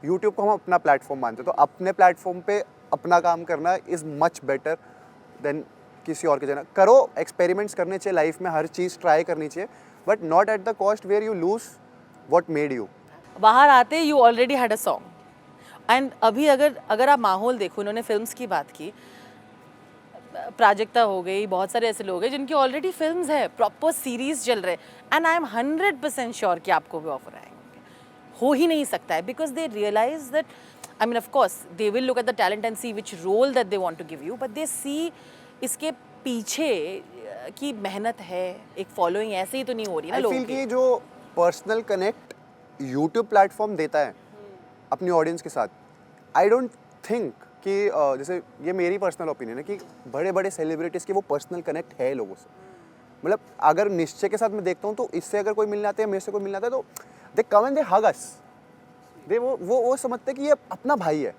YouTube को हम अपना प्लेटफॉर्म मानते हैं, तो अपने प्लेटफॉर्म पे अपना काम करना इज़ मच बेटर देन किसी और के जगह। करो, एक्सपेरिमेंट्स करने चाहिए लाइफ में, हर चीज़ ट्राई करनी चाहिए, but not at the cost where you lose what made you. बाहर आते you already had a song and अभी अगर आप माहौल देखो, उन्होंने फिल्म्स की बात की, प्राजक्ता हो गई, बहुत सारे ऐसे लोग हैं जिनकी ऑलरेडी फिल्म्स है, प्रॉपर सीरीज चल रहे, एंड आई एम 100% श्योर कि आपको भी ऑफर आएंगे। हो ही नहीं सकता है, because they realise that, I mean of course they will look at the talent and see which role that they want to give you, but they see इसके पीछे की मेहनत है, एक फॉलोइंग ऐसे ही तो नहीं हो रही ना आई लोगों फील की। कि जो पर्सनल कनेक्ट यूट्यूब प्लेटफॉर्म देता है अपनी ऑडियंस के साथ, आई डोंट थिंक कि जैसे ये मेरी पर्सनल ओपिनियन है कि बड़े बड़े सेलिब्रिटीज़ की वो पर्सनल कनेक्ट है लोगों से। मतलब अगर निश्चय के साथ मैं देखता हूँ तो इससे अगर कोई मिलने आता है, मेरे से कोई मिलने आता है, तो दे कम एंड दे हग अस। दे वो समझते हैं कि ये अपना भाई है,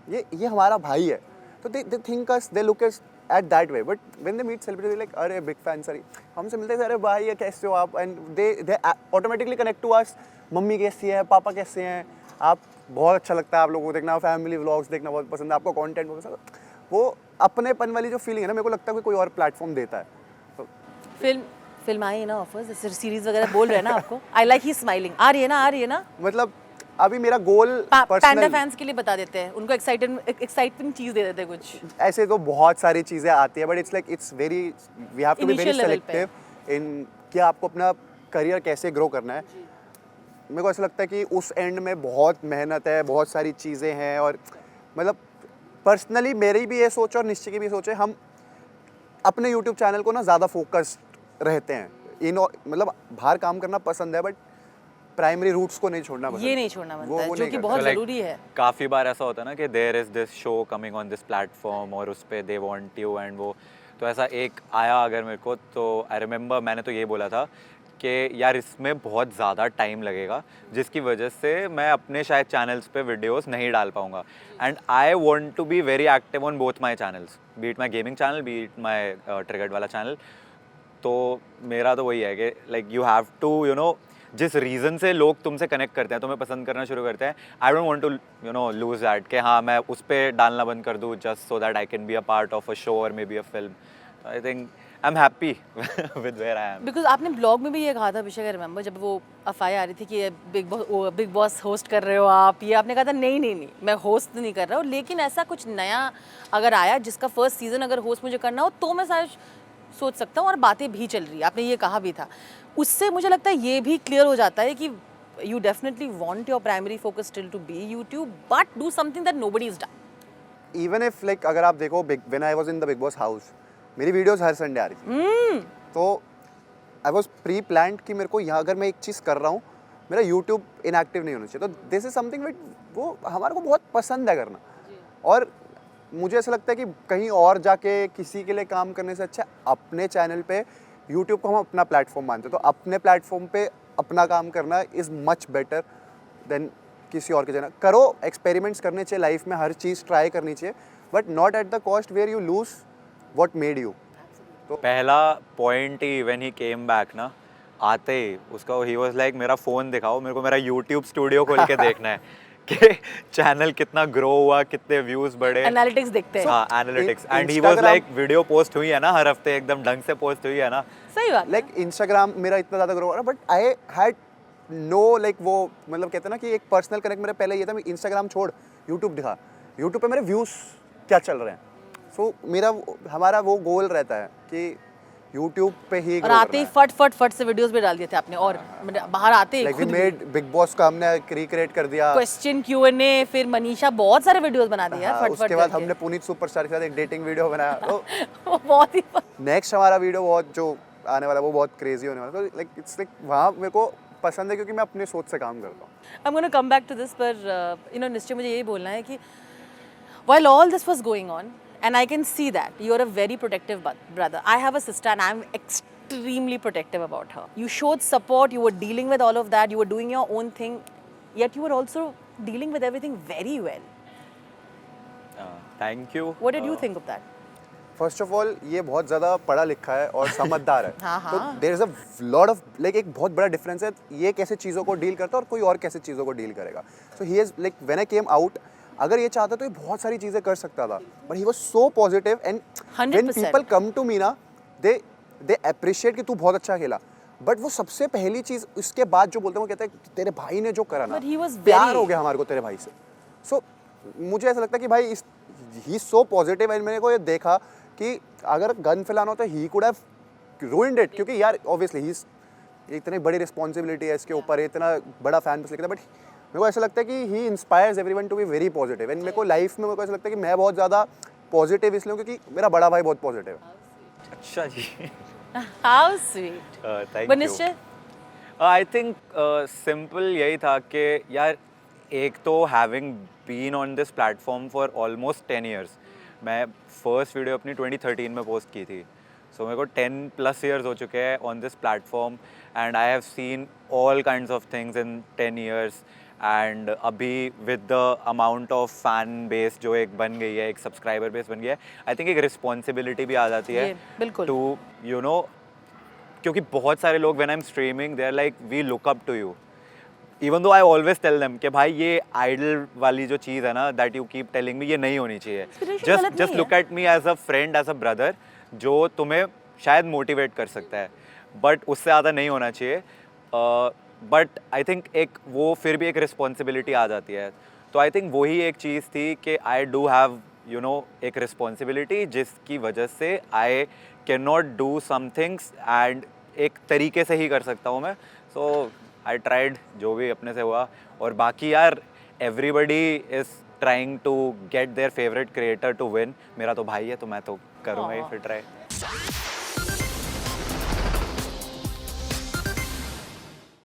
ये हमारा भाई है, तो they think us, they look us at that way. But when they meet celebrity like अरे बिग फैन सर, हमसे मिलते हैं, अरे भाई ये कैसे हो आप, and they automatically connect to us. Mummy कैसी है, पापा कैसे हैं आप, बहुत अच्छा लगता है आप लोगों को देखना, फैमिली व्लॉग्स देखना बहुत पसंद है, आपको कंटेंट बहुत पसंद है। वो अपनेपन वाली जो फीलिंग है ना, मेरे को लगता है कि कोई और प्लेटफॉर्म देता है। तो फिल्म आई है ना, ऑफर्स, सीरीज वगैरह बोल रहे हैं ना आपको? आई लाइक ही स्माइलिंग, आ रही है ना? मतलब अभी मेरा गोल पैंडा पर्सनल, फैंस के लिए बता देते हैं, उनको एक्साइटिंग चीज दे देते हैं कुछ। ऐसे तो बहुत सारी चीज़ें आती है, but it's like it's very, we have to be very Initial level पे। सेलेक्टिव इन कि आपको अपना करियर कैसे ग्रो करना है। मेरे को ऐसा लगता है कि उस एंड में बहुत मेहनत है, बहुत सारी चीज़ें हैं, और मतलब पर्सनली मेरी भी ये सोच और निश्चय की भी सोच है, हम अपने यूट्यूब चैनल को ना ज़्यादा फोकस्ड रहते हैं। मतलब बाहर काम करना पसंद है, बट प्राइमरी रूट्स को नहीं छोड़ना पसंद। ये नहीं छोड़ना बनता है, वो जो नहीं कि करते। बहुत So, like, जरूरी है। काफ़ी बार ऐसा होता है ना कि there is this show coming on this platform और उस पर दे वांट यू एंड वो, तो ऐसा एक आया अगर मेरे को, तो आई रिमेंबर मैंने तो ये बोला था कि यार इसमें बहुत ज़्यादा टाइम लगेगा, जिसकी वजह से मैं अपने शायद चैनल्स पे वीडियोस नहीं डाल पाऊँगा, and I want to be very active on both my channels, be it my gaming channel, be it my triggered वाला चैनल। तो मेरा तो वही है कि like you have to you know, जिस रीज़न से लोग तुमसे कनेक्ट करते हैं, तुम्हें पसंद करना शुरू करते हैं, I don't want to you know lose that कि हाँ मैं उस पर डालना बंद कर दूँ just so that I can be a part of a show और maybe a film. I think I am happy with where I am. Because आपने ब्लॉग में भी ये कहा था, अभिषेक, आई रिमेंबर, जब वो अफवाहें आ रही थी कि बिग बॉस होस्ट कर रहे हो आप, ये आपने कहा था नहीं मैं होस्ट नहीं कर रहा हूँ, लेकिन ऐसा कुछ नया अगर आया जिसका फर्स्ट सीजन अगर होस्ट मुझे करना हो तो मैं शायद सोच सकता हूँ, और बातें भी चल रही है, आपने ये कहा भी था। उससे मुझे लगता है ये भी क्लियर हो जाता है कि you definitely want your primary focus still to be YouTube, but do something that nobody is done. Even if like अगर आप देखो when I was in the Bigg Boss house, मेरी वीडियोस हर संडे आ रही थी। तो आई वाज प्री प्लान्ड कि मेरे को यहाँ अगर मैं एक चीज़ कर रहा हूँ, मेरा यूट्यूब इनएक्टिव नहीं होना चाहिए। तो दिस इज समथिंग विच वो हमारे को बहुत पसंद है करना, और मुझे ऐसा लगता है कि कहीं और जाके किसी के लिए काम करने से अच्छा अपने चैनल पे, यूट्यूब को हम अपना प्लेटफॉर्म मानते हैं, तो अपने प्लेटफॉर्म पे अपना काम करना इज़ मच बेटर देन किसी और के जगह। करो, एक्सपेरिमेंट्स करने चाहिए लाइफ में, हर चीज़ ट्राई करनी चाहिए, but not at the cost where you lose what made you. पहला पॉइंट ही व्हेन ही केम बैक ना, आते ही उसका ही वाज लाइक मेरा फ़ोन दिखाओ, मेरे को मेरा यूट्यूब स्टूडियो खोल के देखना है कि चैनल कितना ग्रो हुआ, कितने व्यूज़ बढ़े, एनालिटिक्स देखते हैं। हाँ analytics, and he was like video post हुई है ना हर हफ्ते, एकदम ढंग से पोस्ट हुई है ना। सही बात है। लाइक इंस्टाग्राम मेरा इतना ज़्यादा ग्रो हो रहा, but I had know like वो, मतलब कहते हैं ना कि एक पर्सनल कनेक्ट मेरा पहले ये था, मैं इंस्टाग्राम छोड़ यूट्यूब दिखा, यूट्यूब पे मेरे व्यूज़ क्या चल रहे हैं। सो हमारा वो गोल रहता है कि यूट्यूब पे ही और grow आते ही करना है। फट से वीडियोस भी डाल दिए थे आपने, और बाहर आते ही लाइक वी खुद मेड बिग बॉस का हमने रिक्रिएट कर दिया। क्वेश्चन Q&A, फिर मनीषा बहुत सारे वीडियोस बना दिए यार, हाँ, फट उसके बाद करके। हमने पुनीत सुपरस्टार के साथ एक डेटिंग वीडियो बनाया। तो वो बहुत ही नेक्स्ट हमारा वीडियो बहुत जो आने वाला है वो बहुत क्रेजी होने वाला है। तो लाइक इट्स लाइक वहाँ मेरे को पसंद है क्योंकि मैं अपने सोच से काम करता हूँ। I'm going to come back to this, पर you know, निश्चय मुझे यही बोलना है कि while all this was going on, and I can see that you are a very protective brother. I have a sister and I'm extremely protective about her. You showed support, you were dealing with all of that, you were doing your own thing, yet you were also dealing with everything very well. Thank you. What did you think of that? First of all ये बहुत ज़्यादा पढ़ा लिखा है और समझदार है। हाँ, तो हाँ। There is a lot of like एक बहुत बड़ा डिफरेंस है ये कैसे चीज़ों को डील करता है और कोई और कैसे चीज़ों को डील करेगा। So he is like when I came out, अगर ये चाहता तो ये बहुत सारी चीज़ें कर सकता था, but he was so positive and when 100%. People come to me ना दे अप्रिशिएट कि तू बहुत अच्छा खेला, बट वो सबसे पहली चीज़ उसके बाद जो बोलते हैं वो कहते हैं तेरे भाई ने जो करा ना, But he was प्यार very- हो गया हमारे को तेरे भाई से। सो मुझे ऐसा लगता है कि भाई he is so positive and मैंने को ये देखा कि अगर गन फैलाना होता he could have ruined it, क्योंकि यार ऑब्वियसली ही इतनी बड़ी रिस्पॉन्सिबिलिटी है इसके ऊपर, इतना बड़ा फैन बस लिखता है, बट मेरे को ऐसा लगता है कि he inspires everyone to be very positive. And मेरे को लाइफ में मेरे को ऐसा लगता है कि मैं बहुत ज़्यादा पॉजिटिव इसलिए हूँ क्योंकि मेरा बड़ा भाई बहुत पॉजिटिव है। अच्छा जी। How sweet. Thank but you. Nishchay, I think simple यही था कि यार एक तो having been on this platform for almost 10 years, मैं फर्स्ट वीडियो अपनी 2013 में पोस्ट की थी, सो मेरे को 10+ years हो चुके हैं on this platform and I have seen all kinds of things in 10 years। And अभी with the amount of fan base जो एक बन गई है, एक सब्सक्राइबर बेस बन गया है, आई थिंक एक रिस्पॉन्सिबिलिटी भी आ जाती है ये बिल्कुल। टू यू नो, क्योंकि बहुत सारे लोग when I am streaming they are like we look up to you, even though I always tell them कि भाई ये आइडल वाली जो चीज़ है ना that you keep telling me, ये नहीं होनी चाहिए। Inspiration जस्ट गलत जस्ट नहीं लुक है। At me as a friend, as a brother, जो तुम्हें शायद मोटिवेट कर सकता है, बट उससे ज़्यादा नहीं होना चाहिए। बट आई थिंक एक वो फिर भी एक रिस्पॉन्सिबिलिटी आ जाती है, तो आई थिंक वही एक चीज़ थी कि I do have you know एक रिस्पॉन्सिबिलिटी जिसकी वजह से I can not do some things and एक तरीके से ही कर सकता हूँ मैं। सो आई ट्राइड जो भी अपने से हुआ, और बाकी यार everybody is trying to get their favourite creator to win. मेरा तो भाई है तो मैं तो करूँगा ही फिर ट्राई।